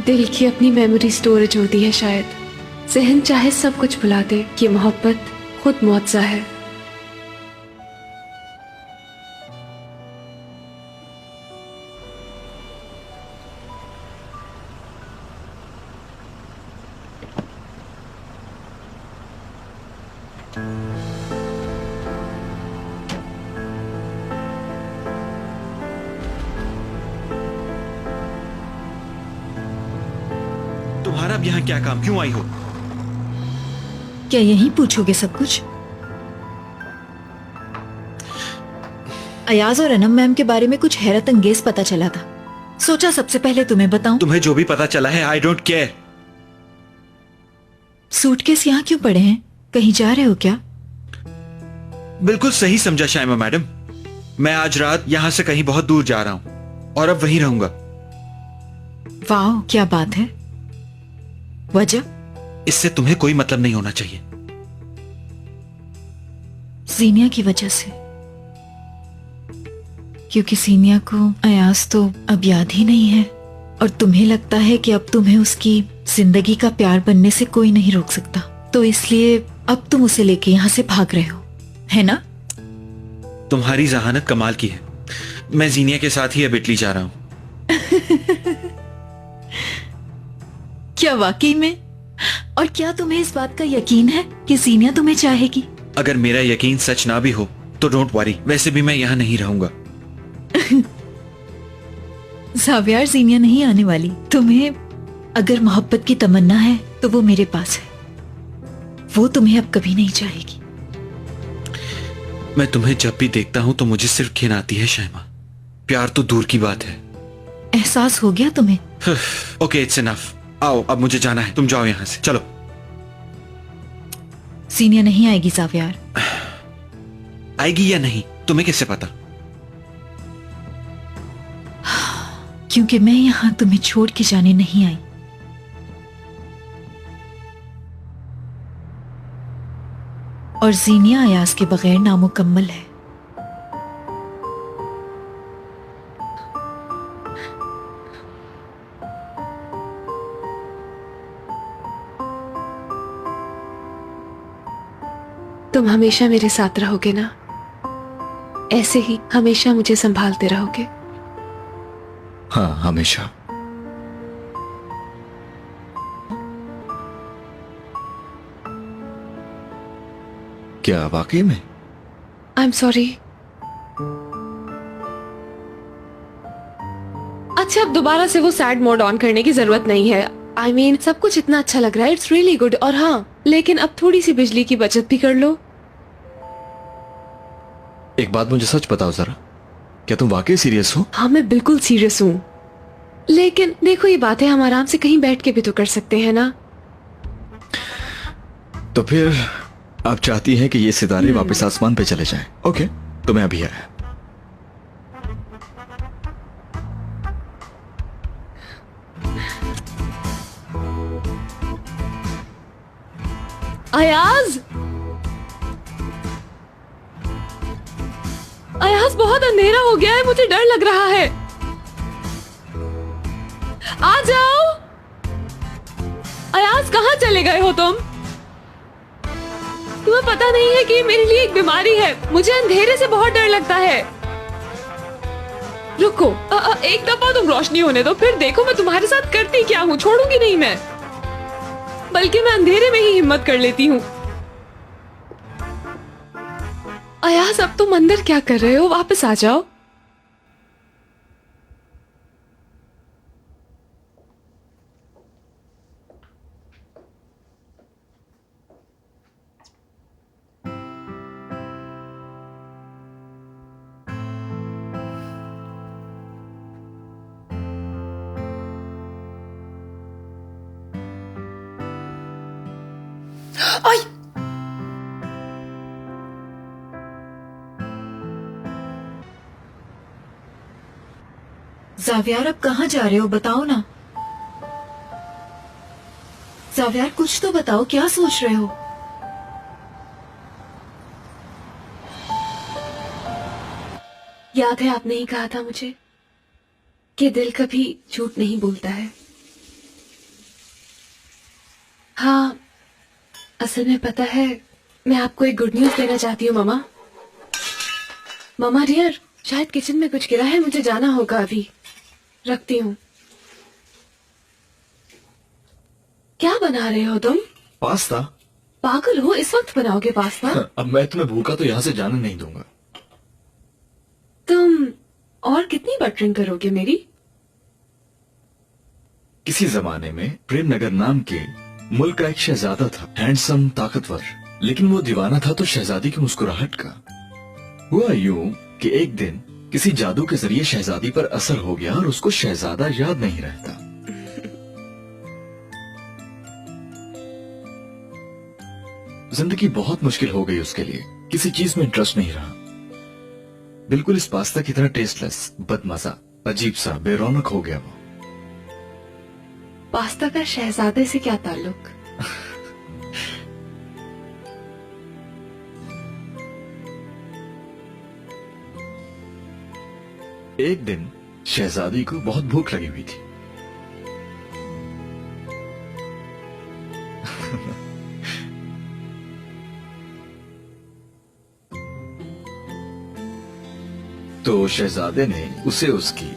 दिल की अपनी मेमोरी स्टोरेज होती है शायद। ज़हन चाहे सब कुछ भुला दे, ये मोहब्बत खुद मुआवजा है। तुम्हारा अब यहाँ क्या काम, क्यों आई हो? क्या यही पूछोगे सब कुछ? अयाज और अनम मैम के बारे में कुछ हैरत अंगेज पता चला था, सोचा सबसे पहले तुम्हें बताऊं। तुम्हें जो भी पता चला है, आई डोंट केयर। सूटकेस यहाँ क्यों पड़े हैं? कहीं जा रहे हो क्या? बिल्कुल सही समझा शाइमा मैडम। मैं आज रात यहाँ से कहीं बहुत दूर जा रहा हूँ और अब वहीं रहूंगा। वाह, क्या बात है। वजह? इससे तुम्हें कोई मतलब नहीं होना चाहिए। सीनिया की वजह से। क्योंकि सीनिया को अयाज तो अब याद ही नहीं है और तुम्हें लगता है कि अब तुम्हें उसकी जिंदगी का प्यार बनने से कोई नहीं रोक सकता, तो इसलिए अब तुम उसे लेके यहाँ से भाग रहे हो, है ना? तुम्हारी जहानत कमाल की है। मैं जीनिया के साथ ही अब इटली जा रहा हूँ। क्या वाकई में? और क्या तुम्हें इस बात का यकीन है कि जीनिया तुम्हें चाहेगी? अगर मेरा यकीन सच ना भी हो तो डोंट वरी, वैसे भी मैं यहाँ नहीं रहूंगा। ज़ावियर, जीनिया नहीं आने वाली। तुम्हें अगर मोहब्बत की तमन्ना है तो वो मेरे पास है। वो तुम्हें अब कभी नहीं चाहेगी। मैं तुम्हें जब भी देखता हूँ तो मुझे सिर्फ घिन आती है शाइमा। प्यार तो दूर की बात है। एहसास हो गया तुम्हें? Okay, it's enough. आओ, अब मुझे जाना है। तुम जाओ यहाँ से, चलो। सीनिया नहीं आएगी ज़ावियर। आएगी या नहीं तुम्हें कैसे पता? क्योंकि मैं यहाँ तुम्हें छोड़ के जाने नहीं आई। और जीनिया अयाज के बगैर नामुकम्मल है। तुम हमेशा मेरे साथ रहोगे ना? ऐसे ही हमेशा मुझे संभालते रहोगे? हाँ, हमेशा। क्या वाकई में? I am sorry. अच्छा, अब दोबारा से वो सैड मोड ऑन करने की जरूरत नहीं है। आई मीन, सब कुछ इतना अच्छा लग रहा है, इट्स रियली गुड। और हाँ, लेकिन अब थोड़ी सी बिजली की बचत भी कर लो। एक बात मुझे सच बताओ जरा, क्या तुम वाकई सीरियस हो? हाँ, मैं बिल्कुल सीरियस हूँ। लेकिन देखो, ये बात है, हम आराम से कहीं बैठ के भी तो कर सकते हैं ना? तो फिर आप चाहती हैं कि ये सितारे वापस आसमान पे चले जाएं? ओके, तो मैं अभी आया। अयाज, अयाज, बहुत अंधेरा हो गया है, मुझे डर लग रहा है। आ जाओ। अयाज, कहाँ चले गए हो तुम? तुम्हें पता नहीं है कि ये मेरे लिए एक बीमारी है। मुझे अंधेरे से बहुत डर लगता है। रुको, एक दफा तुम रोशनी होने दो, फिर देखो मैं तुम्हारे साथ करती क्या हूँ। छोड़ूंगी नहीं मैं, बल्कि मैं अंधेरे में ही हिम्मत कर लेती हूँ। अयाज, अब तुम अंदर क्या कर रहे हो? वापस आ जाओ। आई! ज़ावियर, अब कहाँ जा रहे हो? बताओ ना ज़ावियर, कुछ तो बताओ, क्या सोच रहे हो? याद है आपने ही कहा था मुझे कि दिल कभी झूठ नहीं बोलता है। हाँ, असल में पता है, मैं आपको एक गुड न्यूज देना चाहती हूँ मामा। मामा डियर, शायद किचन में कुछ गिरा है, मुझे जाना होगा अभी। रखती हूँ। क्या बना रहे हो तुम? पास्ता। पागल हो, इस वक्त बनाओगे पास्ता? अब मैं तुम्हें भूखा तो यहाँ से जाने नहीं दूंगा। तुम और कितनी बटरिंग करोगे मेरी? किसी जमाने में प्रेमनगर नाम के मुल्क का एक शहजादा था, हैंडसम, ताकतवर, लेकिन वो दीवाना था तो शहजादी की मुस्कुराहट का। हुआ यूं कि एक दिन किसी जादू के जरिए शहजादी पर असर हो गया और उसको शहजादा याद नहीं रहता। जिंदगी बहुत मुश्किल हो गई उसके लिए, किसी चीज में इंटरेस्ट नहीं रहा। बिल्कुल इस पास्ता की तरह टेस्टलेस, बदमजा, अजीब सा, बेरौनक हो गया वो। पास्ता का शहजादे से क्या ताल्लुक? एक दिन शहजादी को बहुत भूख लगी हुई थी। तो शहजादे ने उसे उसकी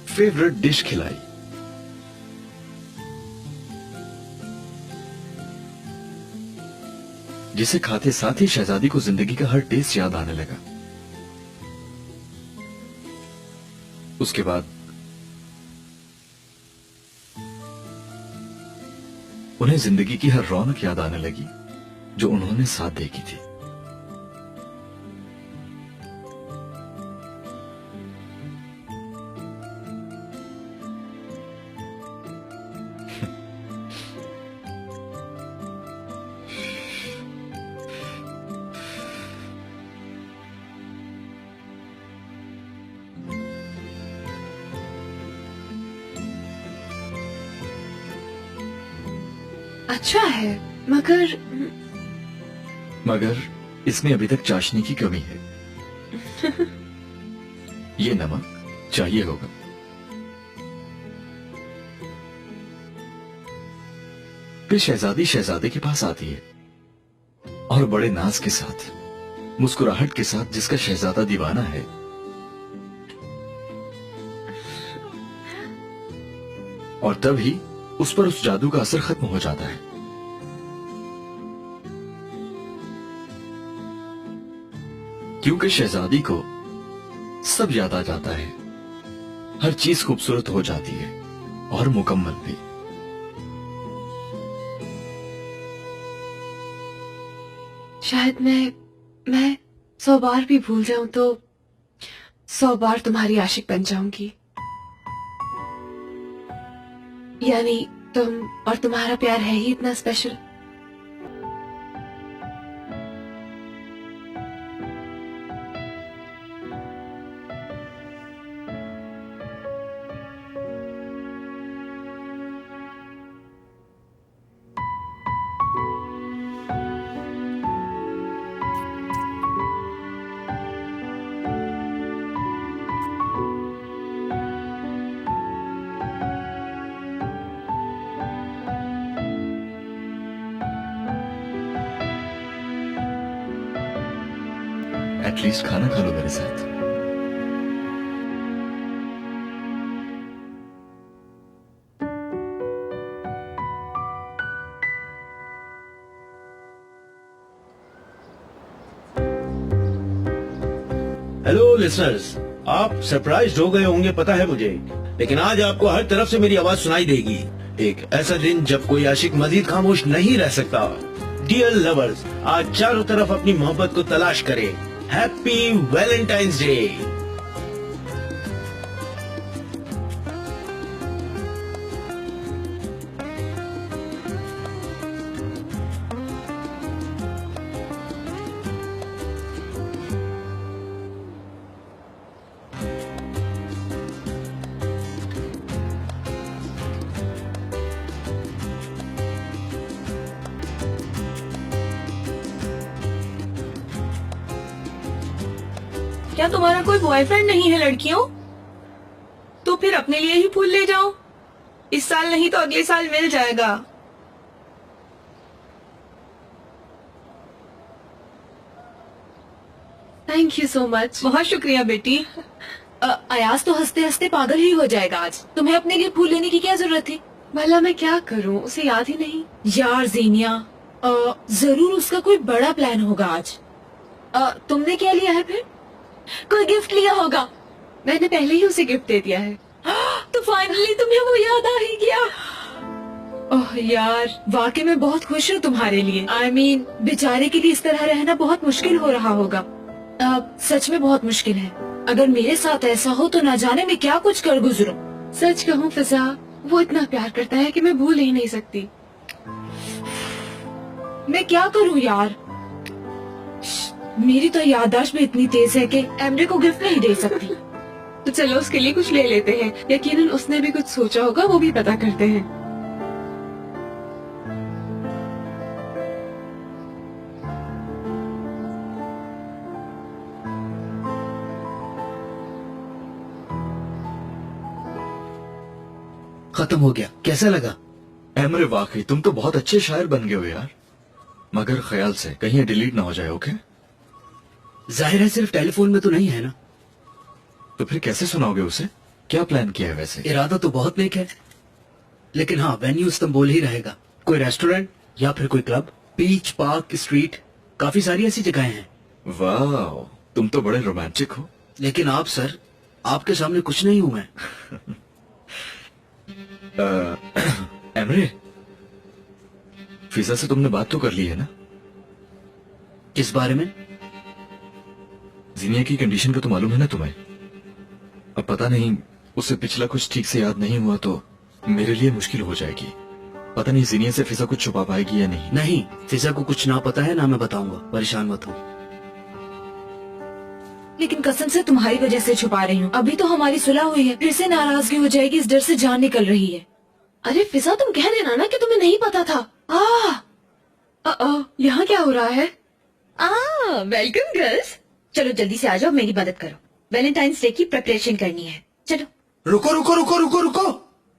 फेवरेट डिश खिलाई। जिसे खाते साथ ही शहजादी को जिंदगी का हर टेस्ट याद आने लगा। उसके बाद उन्हें जिंदगी की हर रौनक याद आने लगी जो उन्होंने साथ देखी थी। अच्छा है, मगर मगर इसमें अभी तक चाशनी की कमी है। ये नमक चाहिए होगा। फिर शहजादी शहजादे के पास आती है और बड़े नाज के साथ, मुस्कुराहट के साथ, जिसका शहजादा दीवाना है। और तभी उस पर उस जादू का असर खत्म हो जाता है। क्योंकि शहजादी को सब याद आ जाता है, हर चीज खूबसूरत हो जाती है और मुकम्मल भी। शायद मैं 100 बार भी भूल जाऊं तो 100 बार तुम्हारी आशिक बन जाऊंगी। यानी तुम और तुम्हारा प्यार है ही इतना स्पेशल। एटलीस्ट खाना खा लो मेरे साथ। हेलो लिसनर्स, आप सरप्राइज हो गए होंगे पता है मुझे, लेकिन आज आपको हर तरफ से मेरी आवाज सुनाई देगी। एक ऐसा दिन जब कोई आशिक मजीद खामोश नहीं रह सकता। डियर लवर्स, आज चारों तरफ अपनी मोहब्बत को तलाश करें। Happy Valentine's day. क्या तुम्हारा कोई बॉयफ्रेंड नहीं है लड़कियों? तो फिर अपने लिए ही फूल ले जाओ। इस साल नहीं तो अगले साल मिल जाएगा। Thank you so much. बहुत शुक्रिया बेटी। अयाज तो हंसते हंसते पागल ही हो जाएगा आज। तुम्हें अपने लिए फूल लेने की क्या जरूरत थी? भला मैं क्या करूं, उसे याद ही नहीं। यार जीनिया, जरूर उसका कोई बड़ा प्लान होगा आज। तुमने क्या लिया है फिर? कोई गिफ्ट लिया होगा। मैंने पहले ही उसे गिफ्ट दे दिया है। तो फाइनली तुम्हें वो याद आ ही गया। ओह यार, वाकई में बहुत खुश हूँ तुम्हारे लिए। I mean, बेचारे के लिए इस तरह रहना बहुत मुश्किल हो रहा होगा। सच में बहुत मुश्किल है। अगर मेरे साथ ऐसा हो तो ना जाने मैं क्या कुछ कर गुजरूं। सच कहूँ फिजा, वो इतना प्यार करता है कि मैं भूल ही नहीं सकती। मैं क्या करूं यार? मेरी तो याददाश्त भी इतनी तेज है कि एमरे को गिफ्ट नहीं दे सकती। तो चलो उसके लिए कुछ ले लेते हैं। यकीनन उसने भी कुछ सोचा होगा, वो भी पता करते हैं। खत्म हो गया, कैसा लगा? एमरे वाकई तुम तो बहुत अच्छे शायर बन गए हो यार, मगर ख्याल से कहीं डिलीट ना हो जाए। ओके, जाहिर है सिर्फ टेलीफोन में तो नहीं है ना। तो फिर कैसे सुनाओगे उसे? क्या प्लान किया है वैसे? इरादा तो बहुत नेक है, लेकिन हाँ, वेन्यू इस्तांबुल ही रहेगा। कोई रेस्टोरेंट या फिर कोई क्लब, बीच, पार्क, स्ट्रीट, काफी सारी ऐसी जगहें हैं। वाह, तुम तो बड़े रोमांटिक हो। लेकिन आप सर, आपके सामने कुछ नहीं हूं मैं। एमरे, फिजा से तुमने बात तो कर ली है ना? किस बारे में? जीनिया की कंडीशन का तो मालूम है ना तुम्हें? अब पता नहीं उसे पिछला कुछ ठीक से याद नहीं हुआ तो मेरे लिए मुश्किल हो जाएगी। पता नहीं जीनिया से फिजा कुछ छुपा पाएगी या नहीं। नहीं, फिजा को कुछ ना पता है ना मैं बताऊंगा, परेशान मत हो। लेकिन कसम से तुम्हारी वजह से छुपा रही हूँ। अभी तो हमारी सुलह हुई है, फिर से नाराजगी हो जाएगी, इस डर से जान निकल रही है। अरे फिजा, तुम कह देना ना कि तुम्हें नहीं पता था। यहाँ क्या हो रहा है? Welcome girls. चलो जल्दी से आ जाओ, मेरी मदद करो। वैलेंटाइंस डे की प्रिपरेशन करनी है। चलो। रुको रुको रुको रुको रुको,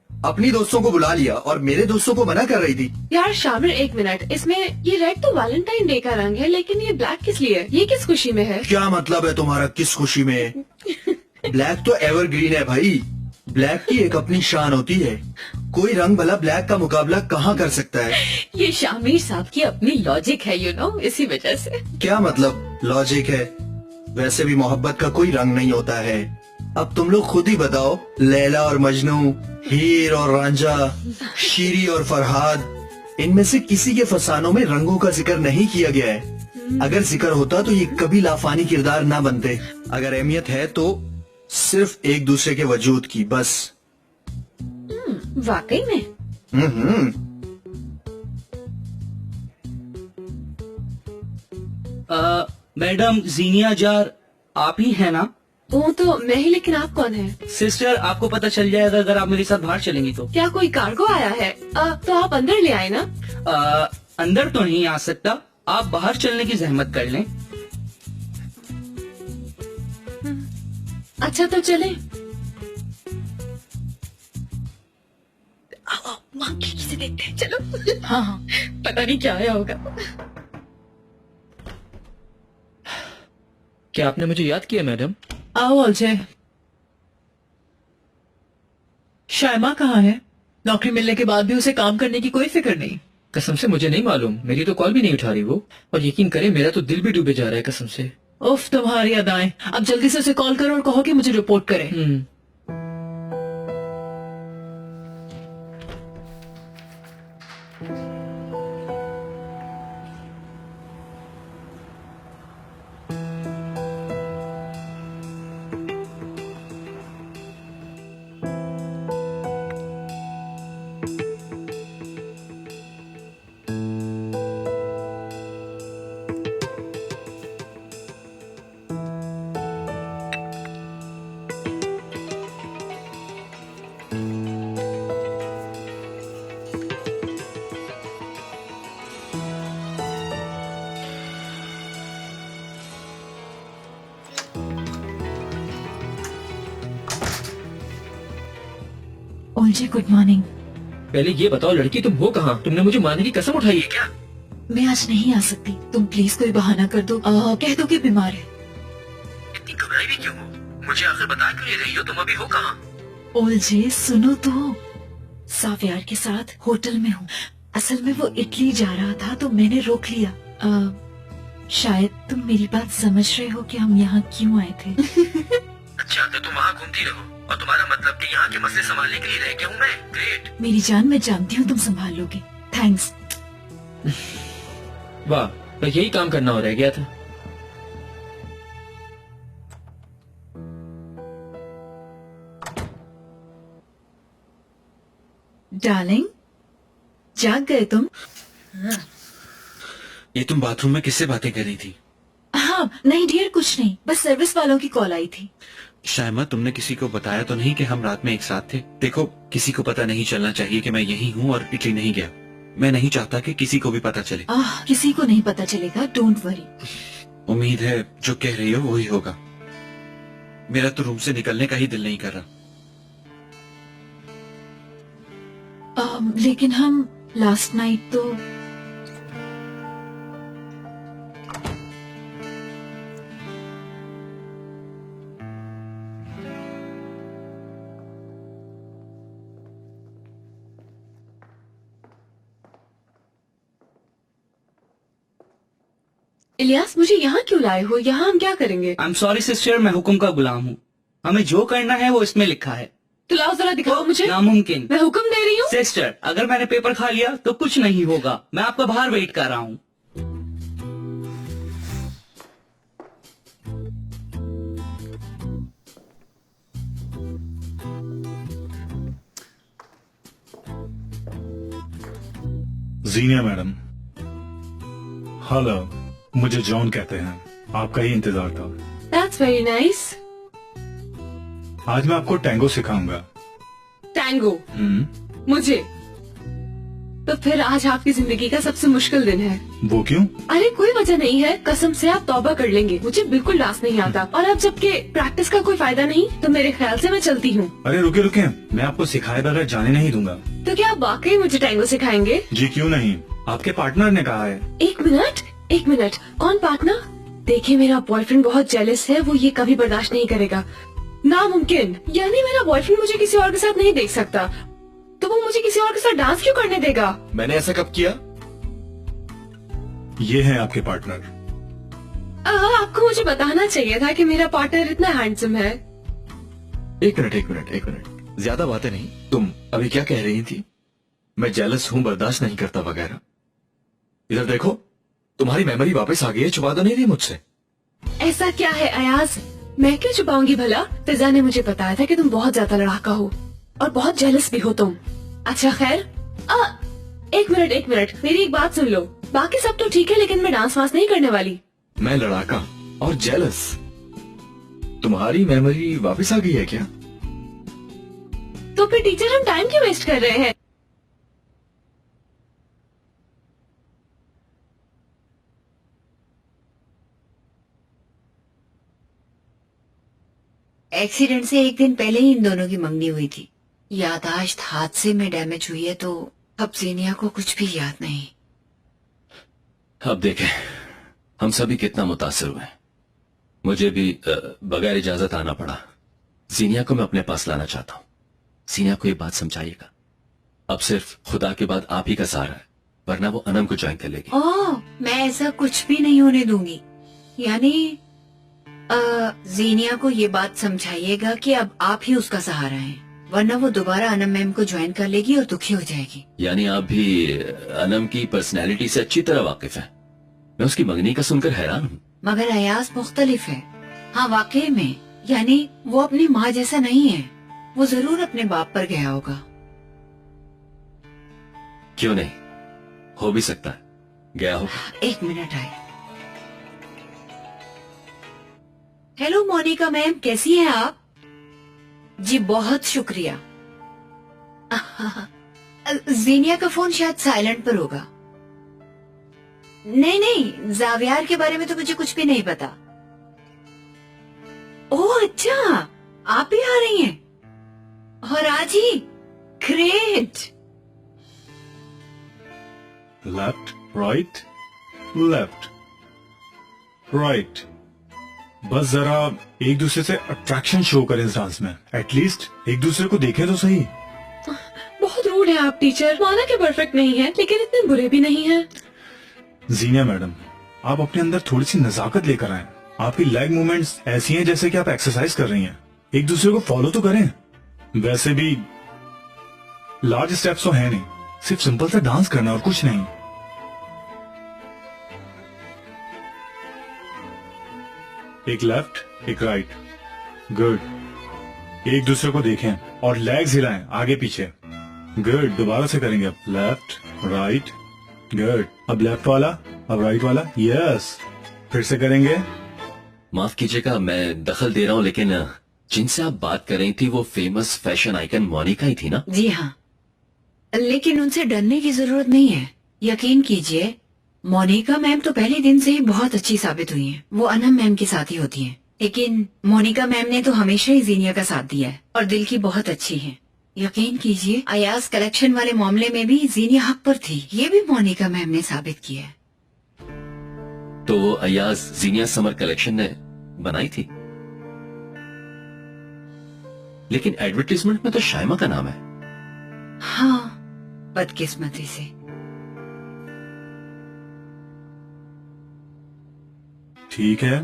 अपनी दोस्तों को बुला लिया और मेरे दोस्तों को मना कर रही थी। यार शामिर, एक मिनट। इसमें ये रेड तो वैलेंटाइन डे का रंग है, लेकिन ये ब्लैक किस लिए है? ये किस खुशी में है? क्या मतलब है तुम्हारा किस खुशी में? ब्लैक तो एवरग्रीन है भाई। ब्लैक की एक अपनी शान होती है। कोई रंग भला ब्लैक का मुकाबला कहाँ कर सकता है? ये शामिर साहब की अपनी लॉजिक है, यू नो, इसी वजह से। क्या मतलब लॉजिक है? वैसे भी मोहब्बत का कोई रंग नहीं होता है। अब तुम लोग खुद ही बताओ, लैला और मजनू, हीर और रांझा, शीरी और फरहाद, इनमें से किसी के फसानों में रंगों का जिक्र नहीं किया गया है। अगर जिक्र होता तो ये कभी लाफानी किरदार ना बनते। अगर अहमियत है तो सिर्फ एक दूसरे के वजूद की, बस। वाकई में। मैडम जीनिया जार आप ही है ना? वो तो मैं ही, लेकिन आप कौन है? सिस्टर, आपको पता चल जाएगा अगर आप मेरे साथ बाहर चलेंगी तो। क्या कोई कार्गो आया है? तो आप अंदर ले आए ना। अंदर तो नहीं आ सकता, आप बाहर चलने की जहमत कर लें। अच्छा तो चले। वहाँ खिड़की से देखते हैं, चलो। हाँ हाँ, पता नहीं क्या आया होगा। क्या आपने मुझे याद किया मैडम? आओ अजय। शायमा कहाँ है? नौकरी मिलने के बाद भी उसे काम करने की कोई फिक्र नहीं। कसम से मुझे नहीं मालूम, मेरी तो कॉल भी नहीं उठा रही वो। और यकीन करें मेरा तो दिल भी डूबे जा रहा है कसम से। उफ, तुम्हारी अदाएं। अब जल्दी से उसे कॉल करो और कहो कि मुझे रिपोर्ट करे। ओलजे गुड मॉर्निंग। पहले ये बताओ लड़की तुम हो कहाँ? तुमने मुझे मारने की कसम उठाई है क्या? मैं आज नहीं आ सकती, तुम प्लीज कोई बहाना कर दो, कह दो कि बीमार है। इतनी घबराई भी क्यों हो? मुझे आखिर बता क्यों नहीं रही हो? तुम अभी हो कहाँ? ओलजे सुनो तो, साव्यार के साथ होटल में हूँ। असल में वो इटली जा रहा था तो मैंने रोक लिया। शायद तुम मेरी बात समझ रहे हो कि हम यहाँ क्यों आए थे। अच्छा तो तुम वहाँ घूमती रहो और तुम्हारा मतलब कि यहाँ के मसले संभालने के लिए रह गया हूँ मैं? ग्रेट। मेरी जान, मैं जानती हूँ तुम संभाल लोगे। थैंक्स। वाह, तो यही काम करना हो रह गया था। डार्लिंग, जाग गए तुम? ये तुम बाथरूम में किससे बातें कर रही थी? हाँ नहीं डियर, कुछ नहीं, बस सर्विस वालों की कॉल आई थी। शायमा, तुमने किसी को बताया तो नहीं कि हम रात में एक साथ थे? देखो, किसी को पता नहीं चलना चाहिए कि मैं यही हूँ और इटली नहीं गया। मैं नहीं चाहता कि किसी को भी पता चले। किसी को नहीं पता चलेगा, डोंट वरी। उम्मीद है जो कह रही हो वही होगा। मेरा तो रूम से निकलने का ही दिल नहीं कर रहा। लेकिन हम लास्ट नाइट तो इलियास, मुझे यहाँ क्यों लाए हो? यहाँ हम क्या करेंगे? आई एम सॉरी सिस्टर, मैं हुक्म का गुलाम हूँ। हमें जो करना है वो इसमें लिखा है। तो लाओ जरा दिखाओ मुझे। नामुमकिन। मैं हुक्म दे रही हूँ। सिस्टर, अगर मैंने पेपर खा लिया तो कुछ नहीं होगा। मैं आपका बाहर वेट कर रहा हूँ। जीनिया मैडम। हेलो, मुझे जॉन कहते हैं। आपका ही इंतजार था। That's very nice. आज मैं आपको टैंगो सिखाऊंगा। टैंगो? मुझे? तो फिर आज आपकी जिंदगी का सबसे मुश्किल दिन है। वो क्यों? अरे कोई वजह नहीं है, कसम से आप तौबा कर लेंगे। मुझे बिल्कुल डांस नहीं आता, और अब जबकि प्रैक्टिस का कोई फायदा नहीं, तो मेरे ख्याल से मैं चलती हूँ। अरे रुके रुके, मैं आपको सिखाए बगैर जाने नहीं दूंगा। तो क्या आप वाकई मुझे टैंगो सिखाएंगे? जी क्यों नहीं, आपके पार्टनर ने कहा है। एक मिनट, कौन पार्टनर? देखिए, मेरा बॉयफ्रेंड बहुत जेलस है, वो ये कभी बर्दाश्त नहीं करेगा। नामुमकिन, यानी मेरा बॉयफ्रेंड मुझे किसी और के साथ नहीं देख सकता, तो वो मुझे किसी और के साथ डांस क्यों करने देगा? मैंने ऐसा कब किया? ये है आपके पार्टनर। आपको मुझे बताना चाहिए था कि मेरा पार्टनर इतना हैंडसम है। एक मिनट, ज्यादा बातें नहीं। तुम अभी क्या कह रही थी? मैं जेलस हूँ, बर्दाश्त नहीं करता वगैरह। इधर देखो, तुम्हारी मेमोरी वापस आ गई है, छुपा तो नहीं रही मुझसे। ऐसा क्या है अयाज? मैं क्यों छुपाऊंगी भला? फिजा ने मुझे बताया था कि तुम बहुत ज्यादा लड़ाका हो और बहुत जेलस भी हो तुम। अच्छा खैर, एक मिनट, मेरी एक बात सुन लो। बाकी सब तो ठीक है, लेकिन मैं डांस वांस नहीं करने वाली। मैं लड़ाका और जेलस? तुम्हारी मेमोरी वापस आ गई है क्या? तो फिर टीचर, हम टाइम क्यों वेस्ट कर रहे हैं? एक्सीडेंट से एक दिन पहले ही इन दोनों की मंगनी हुई थी। याददाश्त हादसे में डैमेज हुई है, तो अब जीनिया को कुछ भी याद नहीं। अब देखें हम सभी कितना मुतासिर हुए। मुझे भी बगैर इजाजत आना पड़ा। जीनिया को मैं अपने पास लाना चाहता हूँ। जीनिया को ये बात समझाइएगा, अब सिर्फ खुदा के बाद आप ही का सहारा है, वरना वो अनम को ज्वाइन कर लेगी। ओह, मैं ऐसा कुछ भी नहीं होने दूंगी। यानी जीनिया को ये बात समझाइएगा कि अब आप ही उसका सहारा हैं, वरना वो दोबारा अनम मैम को ज्वाइन कर लेगी और दुखी हो जाएगी। यानी आप भी अनम की पर्सनैलिटी से अच्छी तरह वाकिफ हैं। मैं उसकी मंगनी का सुनकर हैरान हूँ। मगर अयाज मुख्तलिफ है। हाँ वाकई में, यानी वो अपनी माँ जैसा नहीं है। वो जरूर अपने बाप पर गया होगा। क्यों नहीं, हो भी सकता है गया होगा। एक मिनट आए। हेलो मोनिका मैम, कैसी हैं आप? जी बहुत शुक्रिया। जीनिया का फोन शायद साइलेंट पर होगा। नहीं, जावियार के बारे में तो मुझे कुछ भी नहीं पता। ओह अच्छा, आप भी आ रही हैं? और आज ही? Great. Left right left right. बस जरा एक दूसरे से अट्रैक्शन शो करें इस डांस में। एटलीस्ट एक दूसरे को देखें तो सही। बहुत रूड है आप टीचर। माना कि परफेक्ट नहीं है लेकिन इतने बुरे भी नहीं है। जीनिया मैडम, आप अपने अंदर थोड़ी सी नजाकत लेकर आए। आपकी लेग मूवमेंट्स ऐसी हैं जैसे कि आप एक्सरसाइज कर रही हैं। एक दूसरे को फॉलो तो करें। वैसे भी लार्ज स्टेप्स तो है नहीं, सिर्फ सिंपल सा डांस करना और कुछ नहीं। एक लेफ्ट एक राइट। गुड। एक दूसरे को देखें और लेग्स हिलाएं आगे पीछे। गुड। दोबारा से करेंगे अब। Left right. गुड। अब लेफ्ट वाला, अब राइट वाला। यस। फिर से करेंगे। माफ कीजिएगा मैं दखल दे रहा हूँ, लेकिन जिनसे आप बात कर रही थी वो फेमस फैशन आइकन मोनिका ही थी ना? जी हाँ, लेकिन उनसे डरने की जरूरत नहीं है। यकीन कीजिए, मोनिका मैम तो पहले दिन से ही बहुत अच्छी साबित हुई हैं। वो अनम मैम के साथ ही होती हैं, लेकिन मोनिका मैम ने तो हमेशा ही जीनिया का साथ दिया है और दिल की बहुत अच्छी हैं। यकीन कीजिए, अयाज कलेक्शन वाले मामले में भी जीनिया हक पर थी। ये भी मोनिका मैम ने साबित किया है। तो वो अयाज जीनिया समर कलेक्शन ने बनाई थी, लेकिन एडवर्टीजमेंट में तो शाइमा का नाम है। हाँ, बदकिस्मती से। ठीक है,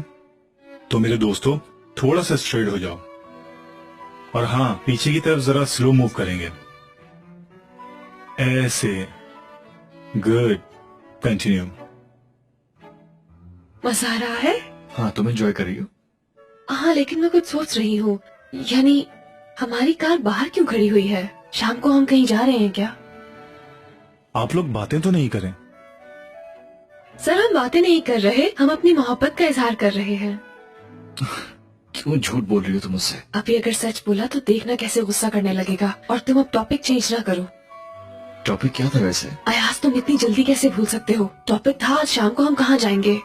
तो मेरे दोस्तों थोड़ा सा स्ट्रेट हो जाओ और हाँ, पीछे की तरफ जरा स्लो मूव करेंगे। ऐसे। गुड। कंटिन्यू। मजा आ रहा है? हाँ, तुम एंजॉय कर रही हो? हाँ, लेकिन मैं कुछ सोच रही हूँ। यानी हमारी कार बाहर क्यों खड़ी हुई है? शाम को हम कहीं जा रहे हैं क्या? आप लोग बातें तो नहीं करें। सर, हम बातें नहीं कर रहे, हम अपनी मोहब्बत का इजहार कर रहे हैं। क्यों झूठ बोल रही हो तुम मुझसे? अभी अगर सच बोला तो देखना कैसे गुस्सा करने लगेगा। और तुम अब टॉपिक चेंज ना करो। टॉपिक क्या था वैसे? अयाज, तुम इतनी जल्दी कैसे भूल सकते हो? टॉपिक था आज शाम को हम कहाँ जाएंगे।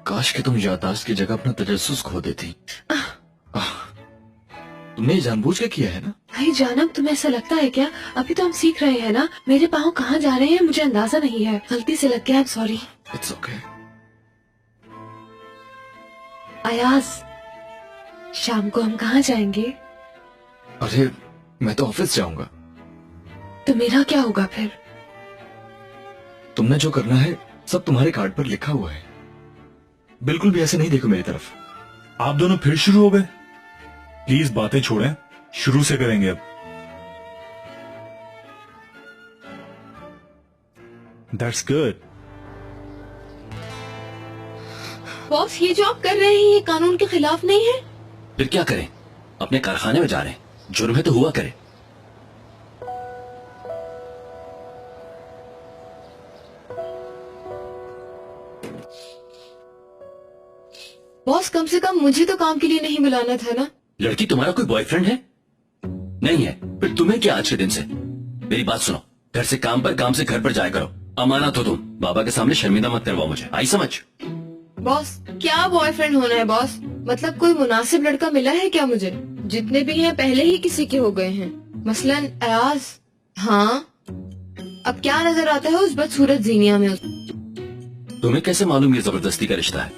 काश कि तुम याददाश्त की जगह अपना तजस्सुस खो देती। तुमने ये जानबूझ के किया है ना? भाई जानम, तुम्हें ऐसा लगता है क्या? अभी तो हम सीख रहे हैं ना। मेरे पाँव कहाँ जा रहे हैं मुझे अंदाजा नहीं है। गलती से लग गया, I am sorry. It's okay. Ayaz, शाम को हम कहाँ जाएंगे? अरे मैं तो ऑफिस जाऊंगा। तो मेरा क्या होगा फिर? तुमने जो करना है सब तुम्हारे कार्ड पर लिखा हुआ है। बिल्कुल भी ऐसे नहीं देखो मेरी तरफ। आप दोनों फिर शुरू हो गए। प्लीज बातें छोड़ें, शुरू से करेंगे अब। That's good. बॉस, ये जो आप कर रहे हैं ये कानून के खिलाफ नहीं है? फिर क्या करें? अपने कारखाने में जा रहे हैं, जुर्म है तो हुआ करे। बॉस, कम से कम मुझे तो काम के लिए नहीं बुलाना था ना। लड़की, तुम्हारा कोई बॉयफ्रेंड है? नहीं है? फिर तुम्हें क्या आज के दिन से? मेरी बात सुनो, घर से काम पर, काम से घर पर जाया करो। अमानत हो तुम। बाबा के सामने शर्मिंदा मत करवाओ मुझे, आई समझ? बॉस, क्या बॉयफ्रेंड होना है बॉस? मतलब कोई मुनासिब लड़का मिला है क्या मुझे? जितने भी हैं पहले ही किसी के हो गए हैं, मसलन अयाज। हाँ, अब क्या नजर आता है उस बदसूरत जीनिया में? तुम्हें कैसे मालूम ये जबरदस्ती का रिश्ता है?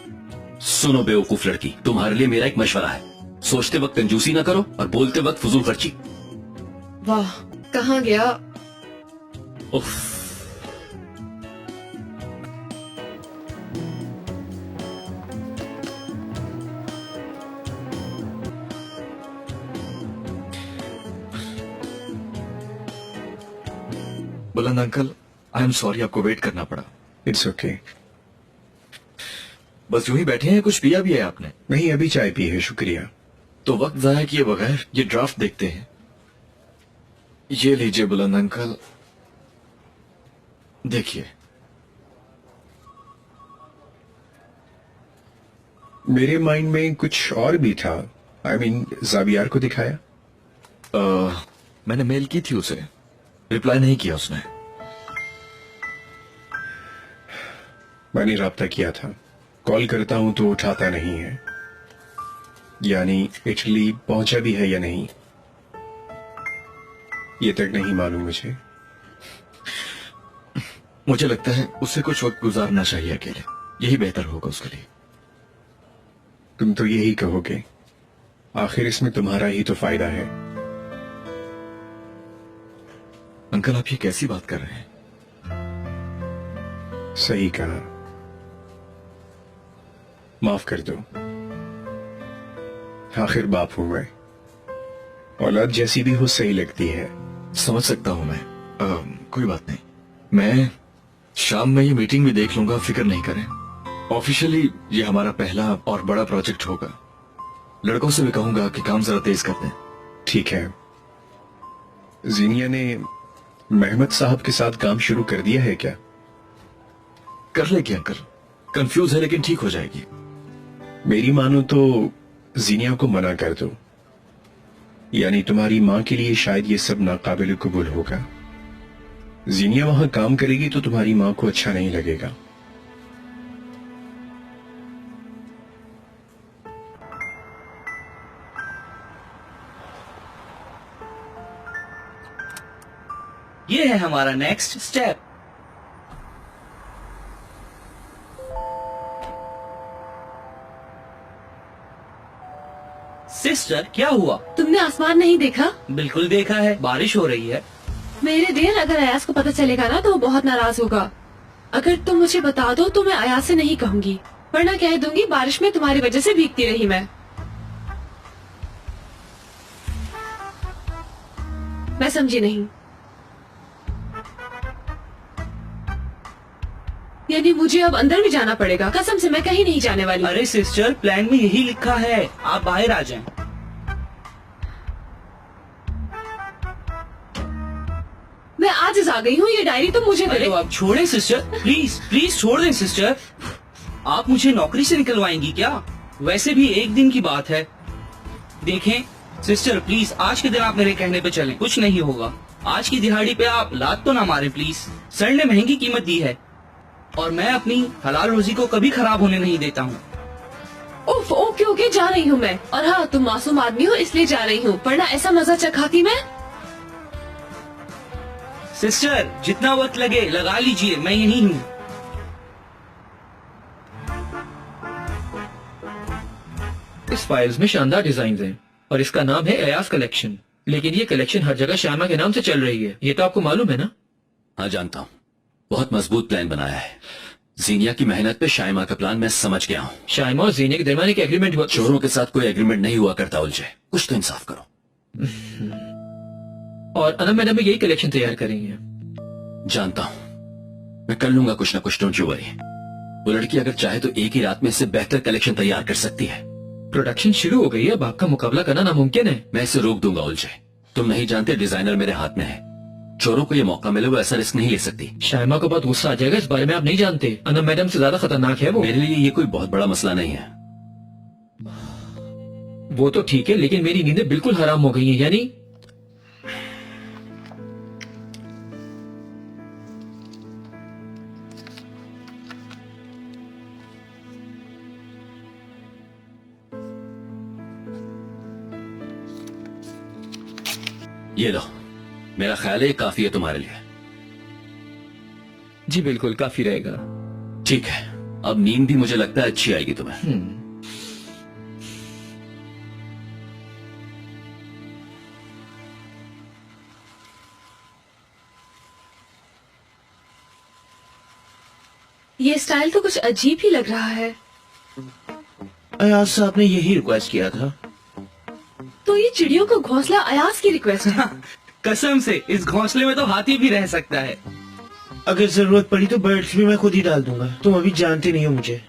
सुनो बेवकूफ लड़की, तुम्हारे लिए मेरा एक मशवरा है। सोचते वक्त कंजूसी ना करो और बोलते वक्त फजूल खर्ची। वाह, कहाँ गया? उफ। बुलंद अंकल, आई एम सॉरी आपको वेट करना पड़ा। It's okay. बस यूं ही बैठे हैं, कुछ पिया भी है आपने? नहीं, अभी चाय पी है, शुक्रिया। तो वक्त जाया किए बगैर ये ड्राफ्ट देखते हैं। ये लीजिए बुलंद अंकल, देखिए। मेरे माइंड में कुछ और भी था। आई मीन, जावियार को दिखाया? मैंने मेल की थी उसे, रिप्लाई नहीं किया उसने। मैंने राब्ता किया था, कॉल करता हूं तो उठाता नहीं है। यानी इटली पहुंचा भी है या नहीं? ये तक नहीं मालूम मुझे। मुझे लगता है उसे कुछ वक्त गुजारना चाहिए अकेले, यही बेहतर होगा उसके लिए। तुम तो यही कहोगे, आखिर इसमें तुम्हारा ही तो फायदा है। अंकल आप ये कैसी बात कर रहे हैं? सही कहा, माफ कर दो। आखिर बाप हूं मैं, औलाद जैसी भी हो सही लगती है। समझ सकता हूं मैं। कोई बात नहीं, मैं शाम में ये मीटिंग भी देख लूंगा, फिक्र नहीं करें। ऑफिशियली ये हमारा पहला और बड़ा प्रोजेक्ट होगा। लड़कों से भी कहूंगा कि काम जरा तेज कर दें। ठीक है। जीनिया ने मेहमद साहब के साथ काम शुरू कर दिया है क्या? कर लेगी अंकल, कंफ्यूज है लेकिन ठीक हो जाएगी। मेरी मानो तो जीनिया को मना कर दो, यानी तुम्हारी माँ के लिए शायद ये सब नाकाबिल कबूल होगा। जीनिया वहां काम करेगी तो तुम्हारी माँ को अच्छा नहीं लगेगा। ये है हमारा नेक्स्ट स्टेप। सिस्टर क्या हुआ? तुमने आसमान नहीं देखा? बिल्कुल देखा है, बारिश हो रही है। मेरे देर अगर अयाज को पता चलेगा ना तो वो बहुत नाराज होगा। अगर तुम मुझे बता दो तो मैं अयाज से नहीं कहूंगी, वरना कह दूंगी बारिश में तुम्हारी वजह से भीगती रही मैं समझी नहीं। यानी मुझे अब अंदर भी जाना पड़ेगा? कसम से मैं कहीं नहीं जाने वाली। अरे सिस्टर, प्लान में यही लिखा है, आप बाहर आ जाएं। मैं आज आ गई हूँ, ये डायरी तो मुझे दे। अरे आप छोड़ें सिस्टर, प्लीज प्लीज छोड़ दें सिस्टर। आप मुझे नौकरी से निकलवाएंगी क्या? वैसे भी एक दिन की बात है। देखें सिस्टर, प्लीज आज के दिन आप मेरे कहने पे चलें, कुछ नहीं होगा। आज की दिहाड़ी पे आप लात तो ना मारे प्लीज। सर ने महंगी कीमत दी है और मैं अपनी हलाल रोजी को कभी खराब होने नहीं देता हूँ। उफ, ओके ओके जा रही हूँ मैं। और हाँ, तुम मासूम आदमी हो इसलिए जा रही हूँ, वरना ऐसा मजा चखाती मैं। सिस्टर जितना वक्त लगे लगा लीजिए, मैं यही हूँ। इस फाइल्स में शानदार डिजाइन हैं और इसका नाम है अयाज कलेक्शन। लेकिन ये कलेक्शन हर जगह शायमा के नाम से चल रही है, ये तो आपको मालूम है ना? हाँ जानता हूँ, बहुत मजबूत प्लान बनाया है। जीनिया की मेहनत पे शायमा का प्लान मैं समझ गया हूँ। शायमा और जीनिया के दरमियान एक एग्रीमेंट हुआ। चोरों के साथ कोई एग्रीमेंट नहीं हुआ करता उलझे, कुछ तो इंसाफ करो। और अनम मैडम भी यही कलेक्शन तैयार कर रही है। जानता हूँ, मैं कर लूंगा कुछ ना कुछ, डोंट यू वरी। वो लड़की अगर चाहे तो एक ही रात में इससे बेहतर कलेक्शन तैयार कर सकती है। प्रोडक्शन शुरू हो गई है, अब आपका मुकाबला करना नामुमकिन है। मैं इसे रोक दूंगा उलझे। तुम नहीं जानते डिजाइनर मेरे हाथ में है। चोरों को ये मौका मिले वो ऐसा रिस्क नहीं ले सकती। शायमा को बहुत गुस्सा आ जाएगा, इस बारे में आप नहीं जानते। अनम मैडम से ज्यादा खतरनाक है वो। मेरे लिए ये कोई बहुत बड़ा मसला नहीं है। वो तो ठीक है, लेकिन मेरी नींदें बिल्कुल हराम हो गई हैं। यानी ये लो, मेरा ख्याल है ये काफी है तुम्हारे लिए। जी बिल्कुल, काफी रहेगा। ठीक है, अब नींद भी मुझे लगता है अच्छी आएगी तुम्हें। ये स्टाइल तो कुछ अजीब ही लग रहा है। अयाज साहब ने यही रिक्वेस्ट किया था। तो ये चिड़ियों का घोंसला अयाज की रिक्वेस्ट है? कसम से इस घोंसले में तो हाथी भी रह सकता है। अगर जरूरत पड़ी तो बर्ड्स भी मैं खुद ही डाल दूंगा। तुम अभी जानते नहीं हो मुझे।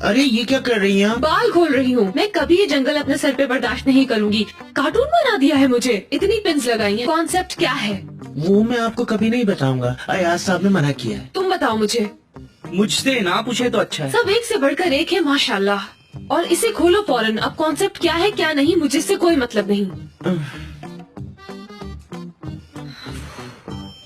अरे ये क्या कर रही हैं आप? बाल खोल रही हूँ। मैं कभी ये जंगल अपने सर पे बर्दाश्त नहीं करूंगी। कार्टून बना दिया है मुझे, इतनी पिन्स लगाई हैं। कॉन्सेप्ट क्या है वो मैं आपको कभी नहीं बताऊंगा, अयाज साहब ने मना किया है। तुम बताओ मुझे। मुझसे ना पूछे तो अच्छा है। सब एक से बढ़कर एक है माशाल्लाह। और इसे खोलो फौरन। अब कॉन्सेप्ट क्या है क्या नहीं मुझे इससे कोई मतलब नहीं।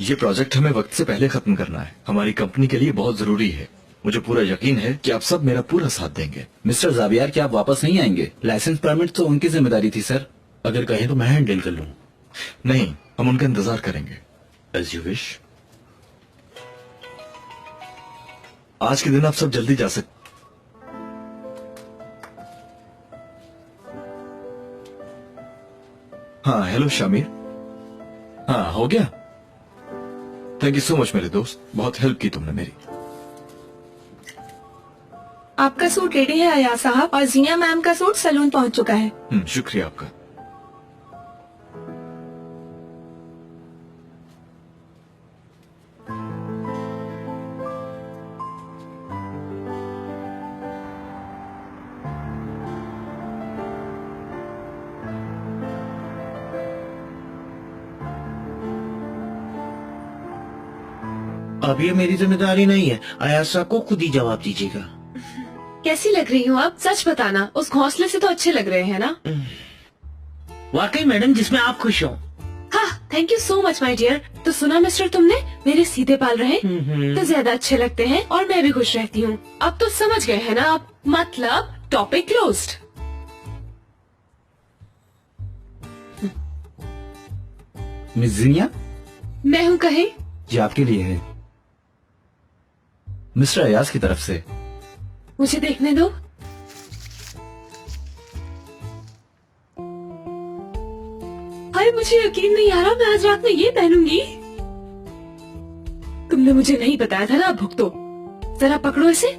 ये प्रोजेक्ट हमें वक्त से पहले खत्म करना है, हमारी कंपनी के लिए बहुत जरूरी है। मुझे पूरा यकीन है कि आप सब मेरा पूरा साथ देंगे। मिस्टर जावियर, क्या आप वापस नहीं आएंगे? लाइसेंस परमिट तो उनकी जिम्मेदारी थी सर। अगर कहें तो मैं हैंडल कर लूं। नहीं, हम उनका इंतजार करेंगे। As you wish. आज के दिन आप सब जल्दी जा सकते। हाँ, हेलो शामिर। हाँ, हो गया। थैंक यू सो मच मेरे दोस्त, बहुत हेल्प की तुमने मेरी। आपका सूट रेडी है अयाज साहब, और जीनिया मैम का सूट सैलून पहुंच चुका है। शुक्रिया आपका। अब ये मेरी जिम्मेदारी नहीं है, अयाज साहब को खुद ही जवाब दीजिएगा। कैसी लग रही हूँ आप? सच बताना। उस घोंसले से तो अच्छे लग रहे हैं ना? वाकई मैडम, जिसमें आप खुश हो। हाँ, thank you so much my dear. तो सुना मिस्टर, तुमने मेरे सीधे बाल रहे तो ज्यादा अच्छे लगते हैं और मैं भी खुश रहती हूँ। अब तो समझ गए हैं ना आप? मतलब टॉपिक क्लोज्ड। मिस जीनिया, मैं हूँ कहे। ये आपके लिए है, मिस्टर अयाज की तरफ से। मुझे देखने दो। हाय, मुझे यकीन नहीं आ रहा मैं आज रात में ये पहनूंगी। तुमने मुझे नहीं बताया था ना? अब भुगतो। जरा पकड़ो इसे।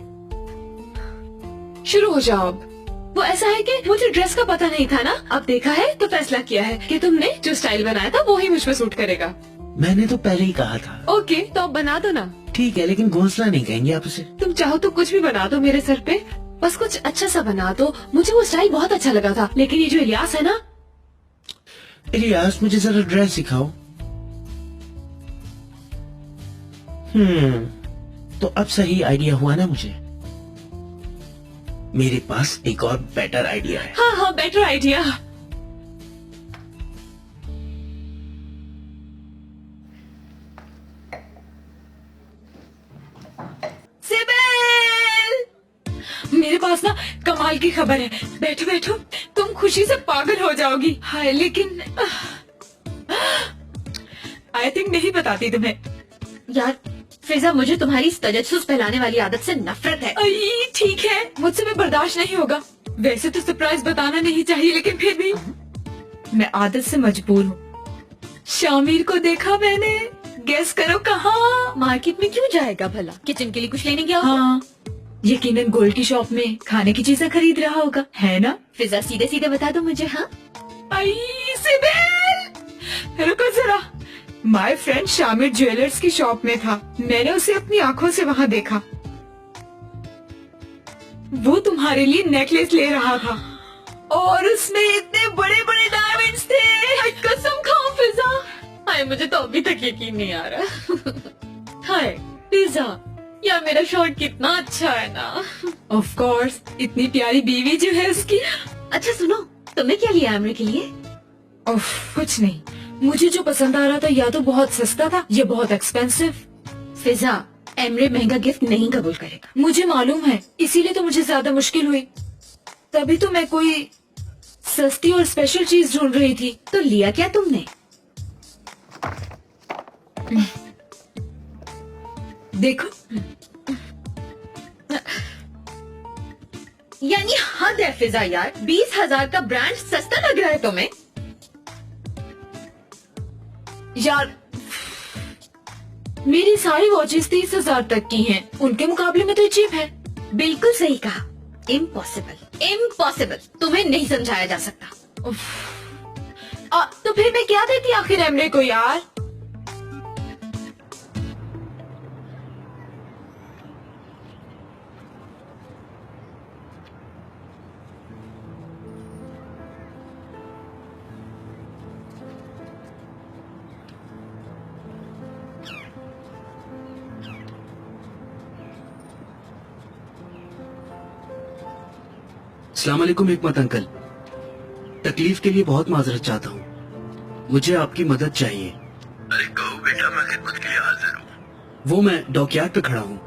शुरू हो जाओ अब। वो ऐसा है कि मुझे ड्रेस का पता नहीं था ना, अब देखा है तो फैसला किया है कि तुमने जो स्टाइल बनाया था वो ही मुझ पे सूट करेगा। मैंने तो पहले ही कहा था। ओके, तो अब बना दो ना। ठीक है, लेकिन घोंसला नहीं कहेंगे आप उसे। तुम चाहो तो कुछ भी बना दो मेरे सर पे, बस कुछ अच्छा सा बना दो। मुझे वो स्टाइल बहुत अच्छा लगा था, लेकिन ये जो इलियास है ना। इलियास, मुझे जरा ड्रेस सिखाओ। तो अब सही आइडिया हुआ ना मुझे? मेरे पास एक और बेटर आइडिया है। हाँ हाँ, बेटर आइडिया। मेरे पास ना कमाल की खबर है। बैठो बैठो, तुम खुशी से पागल हो जाओगी। हाय, लेकिन आई थिंक नहीं बताती तुम्हें। यार फिजा, मुझे तुम्हारी इस तजस्सुस फैलाने वाली आदत से नफरत है। ठीक है, मुझसे में बर्दाश्त नहीं होगा। वैसे तो सरप्राइज बताना नहीं चाहिए, लेकिन फिर भी मैं आदत से मजबूर हूँ। शामिर को देखा मैंने। गेस करो कहाँ? मार्केट में क्यों जाएगा भला? किचन के लिए कुछ लेने गया? हाँ, यकीनन गोल्ड की शॉप में खाने की चीजें खरीद रहा होगा, है ना? फिजा, सीधे सीधे बता दो मुझे। हाँ, सिबिल, रुको जरा। माय फ्रेंड शामिर ज्वेलर्स की शॉप में था। मैंने उसे अपनी आंखों से वहाँ देखा। वो तुम्हारे लिए नेकलेस ले रहा था और उसमें इतने बड़े बड़े डायमंड्स थे। कसम खाओ फिजा। हाय, मुझे तो अभी तक यकीन नहीं आ रहा। हाय फिजा, यार मेरा शॉर्ट कितना अच्छा है ना। ऑफ कोर्स, इतनी प्यारी बीवी जो है उसकी। अच्छा सुनो, तुमने क्या लिया एमरे के लिए? कुछ नहीं, मुझे जो पसंद आ रहा था या तो बहुत सस्ता था या बहुत एक्सपेंसिव। फिजा, एमरे महंगा गिफ्ट नहीं कबूल करेगा। मुझे मालूम है, इसीलिए तो मुझे ज्यादा मुश्किल हुई। तभी तो मैं कोई सस्ती और स्पेशल चीज ढूंढ रही थी। तो लिया क्या तुमने? देखो, यानी हद है फिजा यार। 20,000 का ब्रांड सस्ता लग रहा है तुम्हें? यार मेरी सारी वॉचेस 30,000 तक की हैं। उनके मुकाबले में तो चीप है। बिल्कुल सही कहा। Impossible, impossible. तुम्हें नहीं समझाया जा सकता। तो फिर मैं क्या देती आखिर एमरे को यार? अस्सलाम वालेकुम हिकमत अंकल। तकलीफ के लिए बहुत माजरत चाहता हूँ, मुझे आपकी मदद चाहिए। अरे कहो बेटा, मैं खिदमत के लिए हाजिर हूँ। वो मैं डॉकयार्ड पे खड़ा हूँ।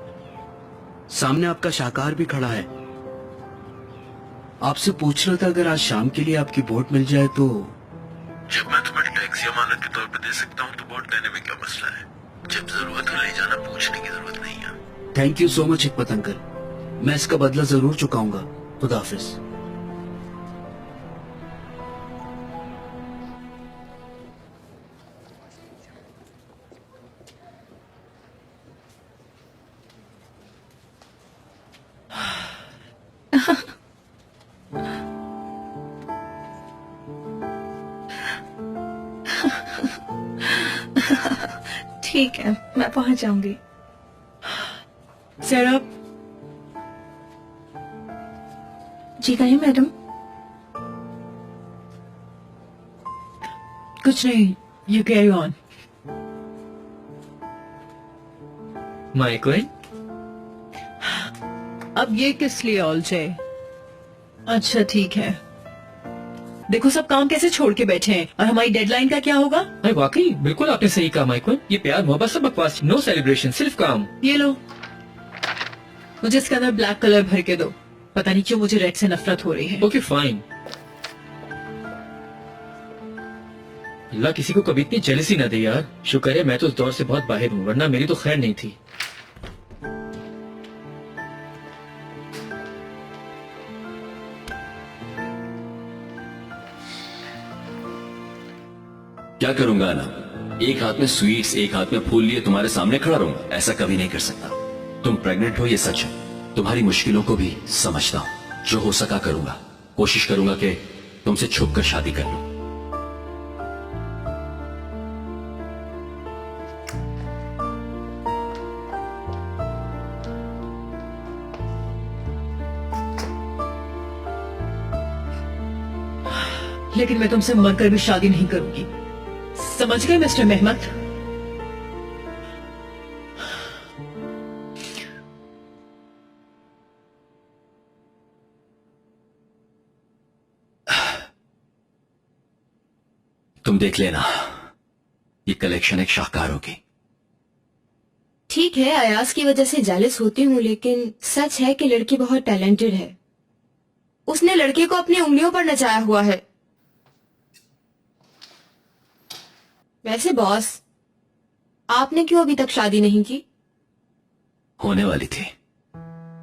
सामने आपका शाहकार भी खड़ा है। आपसे पूछ रहा था अगर आज शाम के लिए आपकी बोट मिल जाए तो। जब मैं तुम्हें टैक्सी अमानत के तौर पर दे सकता हूँ तो बोट देने में क्या मसला है? जब जरूरत हो ले जाना, पूछने की जरूरत नहीं है। थैंक यू सो मच हिकमत अंकल, मैं इसका बदला जरूर चुकाऊंगा। खुदा हाफिज। ठीक है, मैं पहुंच जाऊंगी। जरा जी कहिए मैडम। कुछ नहीं, यू कैरी ऑन। माइकल, अब ये किस लिए ऑलजे? अच्छा ठीक है, देखो सब काम कैसे छोड़ के बैठे हैं, और हमारी डेडलाइन का क्या होगा? अरे वाकई बिल्कुल आपने सही कहा माइकल, ये प्यार मोहब्बत सब बकवास, नो सेलिब्रेशन, सिर्फ काम। ये लो, मुझे इसके अंदर ब्लैक कलर भर के दो। पता नहीं क्यों मुझे रेड से नफरत हो रही है। Okay fine. अल्लाह किसी को कभी इतनी जेलसी ना दे यार। शुक्र है मैं तो उस दौर से बहुत बाहर हूँ, वरना मेरी तो खैर नहीं थी। क्या करूंगा ना, एक हाथ में स्वीट्स एक हाथ में फूल लिए तुम्हारे सामने खड़ा रहूंगा? ऐसा कभी नहीं कर सकता। तुम प्रेग्नेंट हो ये सच है, तुम्हारी मुश्किलों को भी समझता हूं। जो हो सका करूंगा, कोशिश करूंगा कि तुमसे छुप कर शादी कर लूं। लेकिन मैं तुमसे मरकर भी शादी नहीं करूंगी, समझ गए मिस्टर मेहमद? तुम देख लेना, ये कलेक्शन एक शाहकार होगी। ठीक है, अयाज की वजह से जेलस होती हूँ, लेकिन सच है कि लड़की बहुत टैलेंटेड है। उसने लड़के को अपनी उंगलियों पर नचाया हुआ है। वैसे बॉस, आपने क्यों अभी तक शादी नहीं की? होने वाली थी,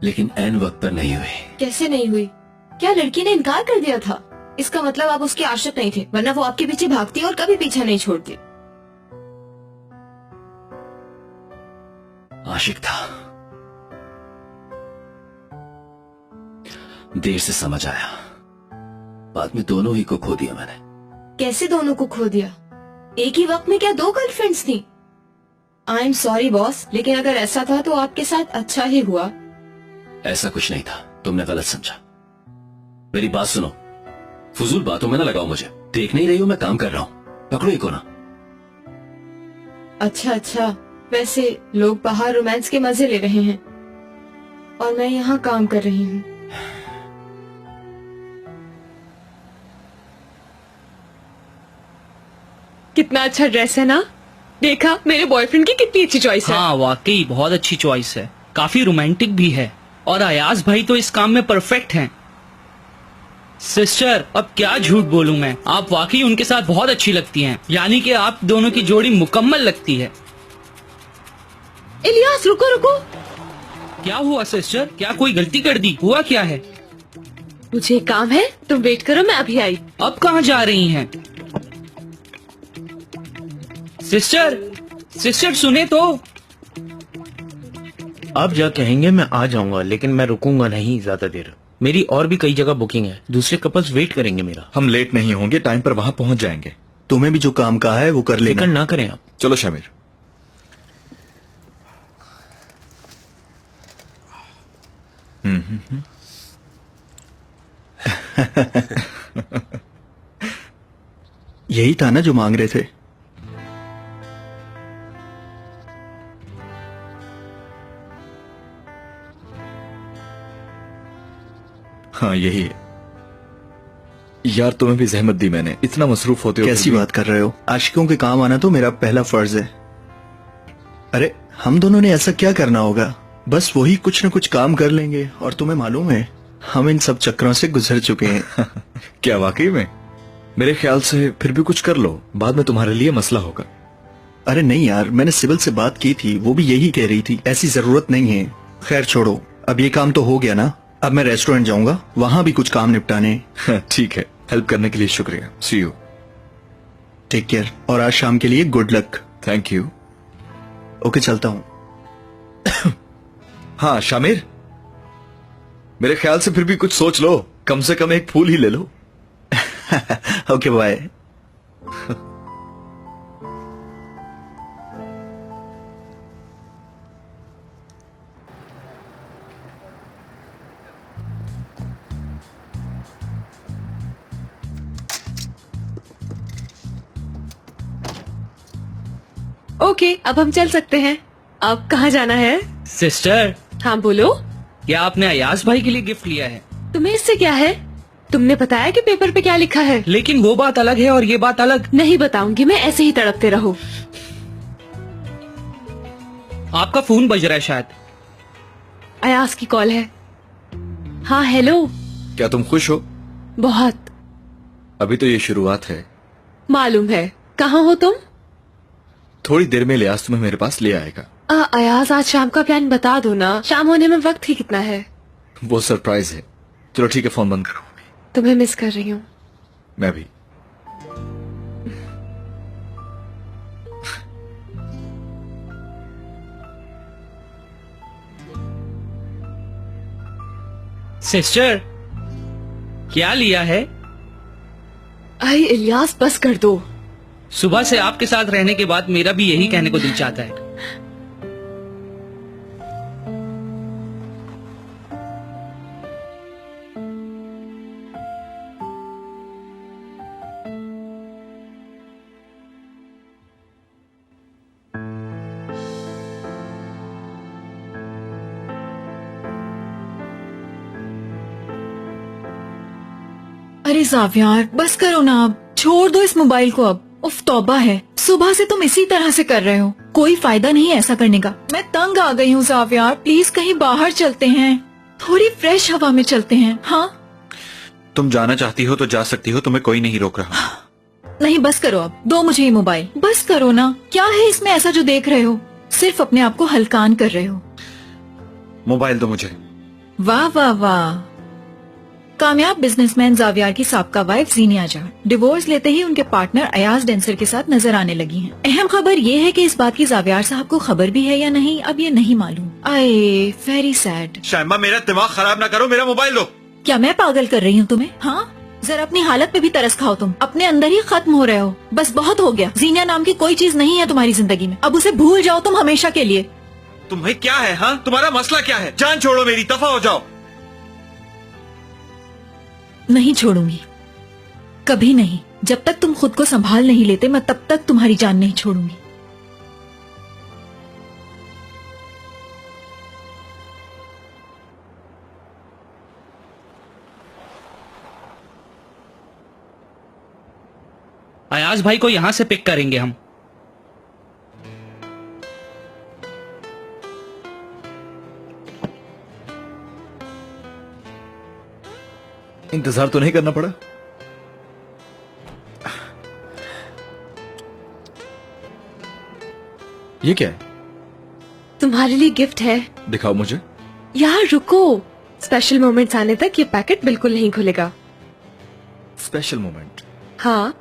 लेकिन ऐन वक्त पर नहीं हुई। कैसे नहीं हुई? क्या लड़की ने इनकार कर दिया था? इसका मतलब आप उसके आशिक नहीं थे, वरना वो आपके पीछे भागती और कभी पीछा नहीं छोड़ती। आशिक था, देर से समझ आया, बाद में दोनों ही को खो दिया मैंने। कैसे दोनों को खो दिया? एक ही वक्त में क्या दो गर्लफ्रेंड्स थी? आई एम सॉरी बॉस, लेकिन अगर ऐसा था तो आपके साथ अच्छा ही हुआ। ऐसा कुछ नहीं था, तुमने गलत समझा। मेरी बात सुनो, फजूल बातों में ना लगाओ मुझे। देख नहीं रही हो मैं काम कर रहा हूँ, पकड़ो एक को ना। अच्छा, वैसे लोग बाहर रोमांस के मजे ले रहे हैं और मैं यहाँ काम कर रही हूँ। कितना अच्छा ड्रेस है ना? देखा, मेरे बॉयफ्रेंड की कितनी अच्छी चॉइस है। हाँ वाकई बहुत अच्छी चॉइस है, काफी रोमांटिक भी है, और अयाज भाई तो इस काम में परफेक्ट हैं। सिस्टर, अब क्या झूठ बोलूं मैं, आप वाकई उनके साथ बहुत अच्छी लगती हैं। यानी कि आप दोनों की जोड़ी मुकम्मल लगती है। इलियास रुको। क्या हुआ सिस्टर, क्या कोई गलती कर दी? हुआ क्या है? मुझे काम है, तुम वेट करो, मैं अभी आई। अब कहाँ जा रही हैं? सिस्टर सुने तो। आप जा कहेंगे मैं आ जाऊंगा, लेकिन मैं रुकूंगा नहीं ज्यादा देर। मेरी और भी कई जगह बुकिंग है, दूसरे कपल्स वेट करेंगे मेरा। हम लेट नहीं होंगे, टाइम पर वहां पहुंच जाएंगे। तुम्हें भी जो काम कहा है वो कर लेना। फिक्र ना करें आप। चलो शामिर। यही था ना जो मांग रहे थे? हाँ यही है। यार तुम्हें भी जहमत दी मैंने, इतना मसरूफ होते हो। कैसी बात कर रहे हो? आशिकों के काम आना तो मेरा पहला फर्ज है। अरे हम दोनों ने ऐसा क्या करना होगा बस वही कुछ न कुछ काम कर लेंगे, और तुम्हें मालूम है हम इन सब चक्रों से गुजर चुके हैं। क्या वाकई में? मेरे ख्याल से फिर भी कुछ कर लो, बाद में तुम्हारे लिए मसला होगा। अरे नहीं यार, मैंने सिविल से बात की थी, वो भी यही कह रही थी, ऐसी जरूरत नहीं है। खैर छोड़ो, अब ये काम तो हो गया ना, अब मैं रेस्टोरेंट जाऊंगा, वहां भी कुछ काम निपटाने। ठीक है, हेल्प करने के लिए शुक्रिया। सी यू। टेक केयर, और आज शाम के लिए good luck. Thank you. Okay, चलता हूँ। हाँ शामिर, मेरे ख्याल से फिर भी कुछ सोच लो, कम से कम एक फूल ही ले लो। Okay bye. ओके, अब हम चल सकते हैं। अब कहाँ जाना है? सिस्टर, हाँ बोलो। क्या आपने अयाज भाई के लिए गिफ्ट लिया है? तुम्हें इससे क्या है? तुमने बताया कि पेपर पे क्या लिखा है। लेकिन वो बात अलग है और ये बात अलग। नहीं बताऊंगी मैं, ऐसे ही तड़पते रहो। आपका फोन बज रहा है शायद। अयाज की कॉल है। हाँ हेलो। क्या तुम खुश हो? बहुत। अभी तो ये शुरुआत है। मालूम है। कहाँ हो तुम? थोड़ी देर में लियाज तुम्हें मेरे पास ले आएगा। अयाज, आज शाम का प्लान बता दो ना, शाम होने में वक्त ही कितना है। वो सरप्राइज है। चलो ठीक है, फोन बंद करो। तुम्हें मिस कर रही हूँ। मैं भी। सिस्टर, क्या लिया है? आई इलियास, बस कर दो। सुबह से आपके साथ रहने के बाद मेरा भी यही कहने को दिल चाहता है। अरे जावियार, बस करो ना, अब छोड़ दो इस मोबाइल को अब। उफ, तौबा है, सुबह से तुम इसी तरह से कर रहे हो, कोई फायदा नहीं है ऐसा करने का। मैं तंग आ गई हूँ जावियार, प्लीज कहीं बाहर चलते हैं, थोड़ी फ्रेश हवा में चलते हैं। हाँ तुम जाना चाहती हो तो जा सकती हो, तुम्हें कोई नहीं रोक रहा। नहीं, बस करो अब, दो मुझे ये मोबाइल, बस करो ना। क्या है इसमें ऐसा जो देख रहे हो? सिर्फ अपने आप को हल्कान कर रहे हो। मोबाइल दो मुझे। वाह वाह वाह। कामयाब बिजनेसमैन जावियार की साबका वाइफ जीनिया जहां डिवोर्स लेते ही उनके पार्टनर अयाज डेंसर के साथ नजर आने लगी हैं। अहम खबर ये है कि इस बात की जावियार साहब को खबर भी है या नहीं, अब ये नहीं मालूम। आए, वेरी सैड। शाइमा, मेरा दिमाग खराब ना करो, मेरा मोबाइल दो। क्या मैं पागल कर रही हूँ तुम्हें? हाँ, जरा अपनी हालत पे भी तरस खाओ, तुम अपने अंदर ही खत्म हो रहे हो। बस बहुत हो गया, जीनिया नाम की कोई चीज नहीं है तुम्हारी जिंदगी में, अब उसे भूल जाओ तुम हमेशा के लिए। तुम्हें क्या है? हाँ, तुम्हारा मसला क्या है? जान छोड़ो मेरी, दफा हो जाओ। नहीं छोड़ूंगी, कभी नहीं। जब तक तुम खुद को संभाल नहीं लेते, मैं तब तक तुम्हारी जान नहीं छोड़ूंगी। अयाज भाई को यहाँ से पिक करेंगे हम। इंतजार तो नहीं करना पड़ा? ये क्या है? तुम्हारे लिए गिफ्ट है। दिखाओ मुझे। यार रुको, स्पेशल मोमेंट्स आने तक ये पैकेट बिल्कुल नहीं खुलेगा। Special moment? हाँ।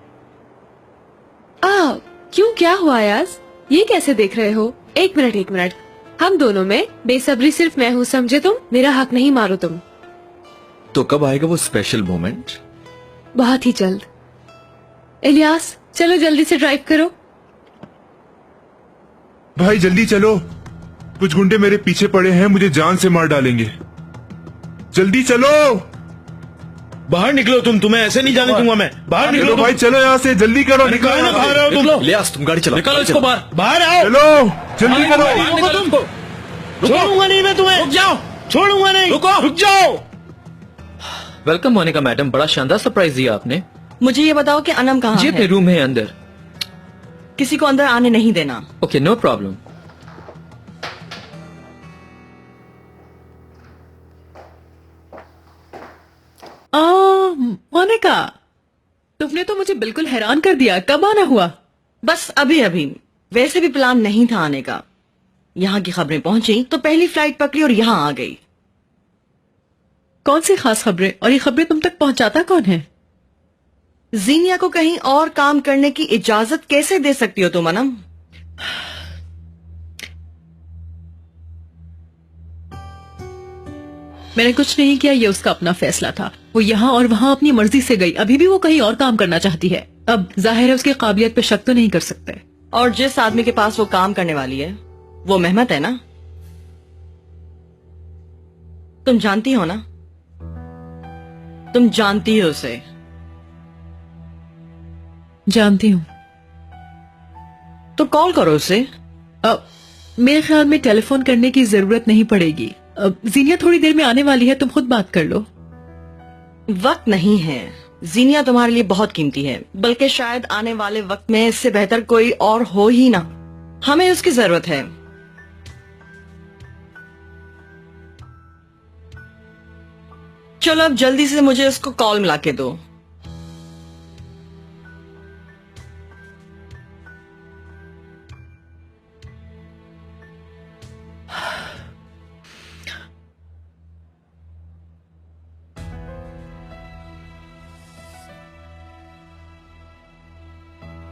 क्यों, क्या हुआ यार? ये कैसे देख रहे हो? एक मिनट, हम दोनों में बेसब्री सिर्फ मैं हूँ, समझे तुम? मेरा हक नहीं मारो तुम। तो कब आएगा वो स्पेशल मोमेंट? बहुत ही जल्द। इलियास, चलो जल्दी से ड्राइव करो। भाई जल्दी चलो, कुछ गुंडे मेरे पीछे पड़े हैं, मुझे जान से मार डालेंगे। जल्दी चलो, बाहर निकलो तुम, तुम्हें ऐसे नहीं जाने दूंगा मैं। बाहर निकलो भाई, चलो यहाँ से, जल्दी करो। निकलो ना, बाहर आओ तुम। लियास, तुम गाड़ी चलाओ। निकालो इसको बाहर, बाहर आओ। चलो जल्दी करो। छोड़ूंगा नहीं मैं तुम्हें। रुक जाओ, छोड़ूंगा नहीं। रुक जाओ। वेलकम मोनिका मैडम, बड़ा शानदार सरप्राइज दिया आपने। मुझे ये बताओ कि अनम कहाँ जी है? अपने रूम है अंदर। किसी को अंदर आने नहीं देना। Okay, no problem. आने का? तुमने तो मुझे बिल्कुल हैरान कर दिया। कब आना हुआ? बस अभी अभी। वैसे भी प्लान नहीं था आने का। यहाँ की खबरें पहुंची तो पहली फ्लाइट पकड़ी और यहाँ आ गई। कौन सी खास खबरें? और ये खबरें तुम तक पहुंचाता कौन है? जीनिया को कहीं और काम करने की इजाजत कैसे दे सकती हो तुम अनम? मैंने कुछ नहीं किया, ये उसका अपना फैसला था। वो यहाँ और वहाँ अपनी मर्जी से गई। अभी भी वो कहीं और काम करना चाहती है। अब जाहिर है उसकी काबिलियत पे शक तो नहीं कर सकते। और जिस आदमी के पास वो काम करने वाली है वो मेहमत है ना? तुम जानती हो ना? तुम जानती हो उसे? जानती हूँ। तो कॉल करो उसे। अब मेरे ख्याल में टेलीफोन करने की जरूरत नहीं पड़ेगी। अब जीनिया थोड़ी देर में आने वाली है, तुम खुद बात कर लो। वक्त नहीं है। जीनिया तुम्हारे लिए बहुत कीमती है, बल्कि शायद आने वाले वक्त में इससे बेहतर कोई और हो ही ना। हमें उसकी जरूरत है। चलो अब जल्दी से मुझे उसको कॉल मिला के दो।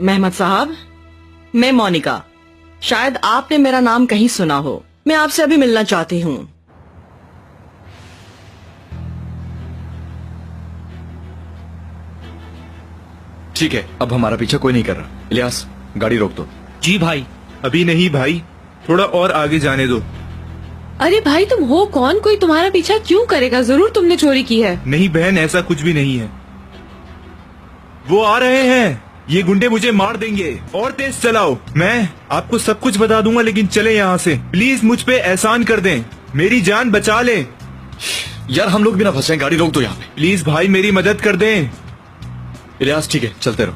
मेहमद साहब, मैं मोनिका। शायद आपने मेरा नाम कहीं सुना हो। मैं आपसे अभी मिलना चाहती हूँ। ठीक है, अब हमारा पीछा कोई नहीं कर रहा। इलियास, गाड़ी रोक दो। जी भाई। अभी नहीं भाई, थोड़ा और आगे जाने दो। अरे भाई तुम हो कौन? कोई तुम्हारा पीछा क्यों करेगा? जरूर तुमने चोरी की है। नहीं बहन, ऐसा कुछ भी नहीं है। वो आ रहे हैं। ये गुंडे मुझे मार देंगे। और तेज चलाओ। मैं आपको सब कुछ बता दूंगा, लेकिन चले यहाँ से। प्लीज मुझ पे एहसान कर दें, मेरी जान बचा लें। यार हम लोग भी ना फंसे, गाड़ी रोक दो यहाँ पे। प्लीज भाई मेरी मदद कर दें। इलियास ठीक है, चलते रहो।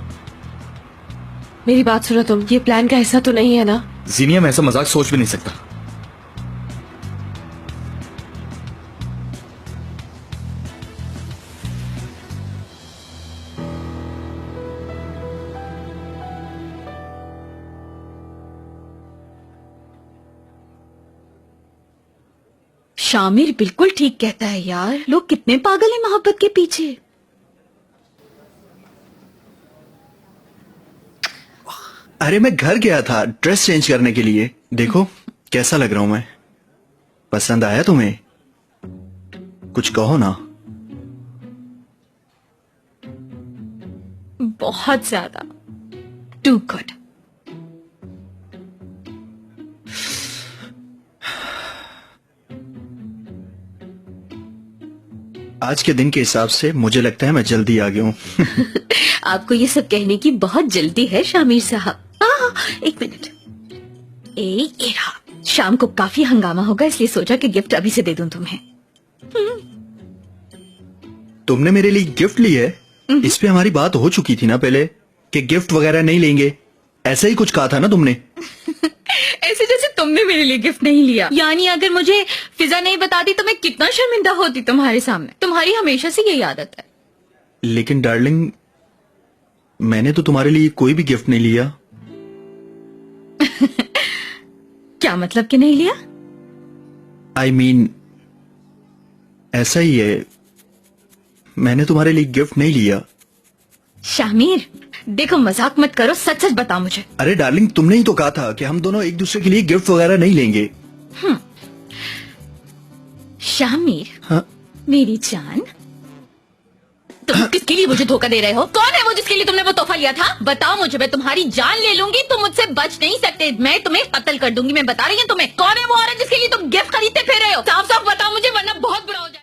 मेरी बात सुनो तुम, ये प्लान का हिस्सा तो नहीं है ना? जीनिया में ऐसा मजाक सोच भी नहीं सकता। शामिर बिल्कुल ठीक कहता है यार। लोग कितने पागल हैं मोहब्बत के पीछे। अरे मैं घर गया था ड्रेस चेंज करने के लिए। देखो कैसा लग रहा हूं मैं। पसंद आया तुम्हें? कुछ कहो ना। बहुत ज्यादा। Too good. आज के दिन के हिसाब से मुझे लगता है मैं जल्दी आ गया हूँ। आपको ये सब कहने की बहुत जल्दी है शामिर साहब। एक मिनट। ये रहा। शाम को काफी हंगामा होगा, इसलिए सोचा कि गिफ्ट अभी से दे दूं तुम्हें। तुमने मेरे लिए गिफ्ट ली है? इस पे हमारी बात हो चुकी थी ना पहले कि गिफ्ट वगैरह नहीं लेंगे। ऐसा ही कुछ कहा था ना तुमने? ऐसे जैसे तुमने मेरे लिए गिफ्ट नहीं लिया। यानी अगर मुझे फिजा नहीं बताती तो मैं कितना शर्मिंदा होती तुम्हारे सामने। तुम्हारी हमेशा से यही आदत है। लेकिन डार्लिंग, मैंने तो तुम्हारे लिए कोई भी गिफ्ट नहीं लिया। क्या मतलब कि नहीं लिया? I mean, ऐसा ही है, मैंने तुम्हारे लिए गिफ्ट नहीं लिया। शामिर देखो, मजाक मत करो, सच सच बता मुझे। अरे डार्लिंग, तुमने ही तो कहा था कि हम दोनों एक दूसरे के लिए गिफ्ट वगैरह नहीं लेंगे। शामिर, हाँ? मेरी जान, तुम किसके लिए मुझे धोखा दे रहे हो? कौन है वो जिसके लिए तुमने वो तोहफा लिया था? बताओ मुझे, मैं तुम्हारी जान ले लूंगी, तुम मुझसे बच नहीं सकते। मैं तुम्हें कत्ल कर दूंगी। मैं बता रही हूँ तुम्हें। कौन है वो औरत जिसके लिए तुम गिफ्ट खरीदते फिर रहे हो? साफ साफ बताओ मुझे, वरना बहुत बुरा हो जाए।